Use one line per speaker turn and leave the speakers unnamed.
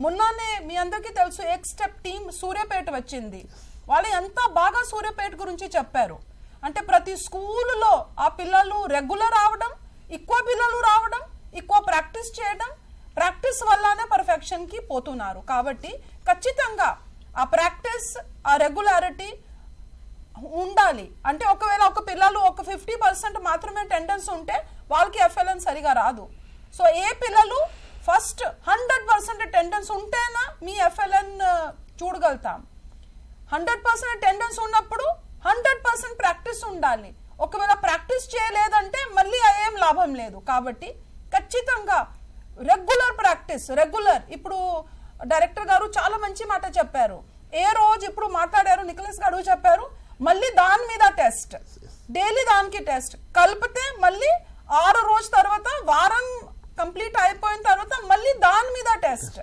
మొన్ననే మీ అందరికీ తెలుసు ఎక్స్ స్టెప్ టీమ్ సూర్యాపేట వచ్చింది. వాళ్ళు ఎంత బాగా సూర్యాపేట గురించి చెప్పారు అంటే ప్రతి స్కూలులో ఆ పిల్లలు రెగ్యులర్ రావడం, ఎక్కువ పిల్లలు రావడం, ఎక్కువ ప్రాక్టీస్ చేయడం, ప్రాక్టీస్ వల్లనే పర్ఫెక్షన్ కి పోతున్నారు. కాబట్టి ఖచ్చితంగా ఆ ప్రాక్టీస్, ఆ రెగ్యులారిటీ ఉండాలి. అంటే ఒకవేళ ఒక పిల్లలు ఒక 50% మాత్రమే అటెండెన్స్ ఉంటే వాళ్ళకి ఎఫ్ఎల్ఎన్ సరిగా రాదు. సో ఏ పిల్లలు ఫస్ట్ 100% అటెండెన్స్ ఉంటేనా మీ ఎఫ్ఎల్ఎన్ చూడగలుగుతాం. 100% అటెండెన్స్ ఉన్నప్పుడు 100% ప్రాక్టీస్ ఉండాలి. ఒకవేళ ప్రాక్టీస్ చేయలేదంటే మళ్ళీ ఏం లాభం లేదు. కాబట్టి ఖచ్చితంగా రెగ్యులర్ ప్రాక్టీస్, రెగ్యులర్. ఇప్పుడు డైరెక్టర్ గారు చాలా మంచి మాట చెప్పారు. ఏ రోజు ఇప్పుడు మాట్లాడారు, నిఖిలేష్ గారు చెప్పారు, మళ్ళీ దాని మీద టెస్ట్, డైలీ దానికి టెస్ట్ కలిపితే మళ్ళీ 6 రోజు తర్వాత, వారం కంప్లీట్ అయిపోయిన తర్వాత మళ్ళీ దాని మీద టెస్ట్.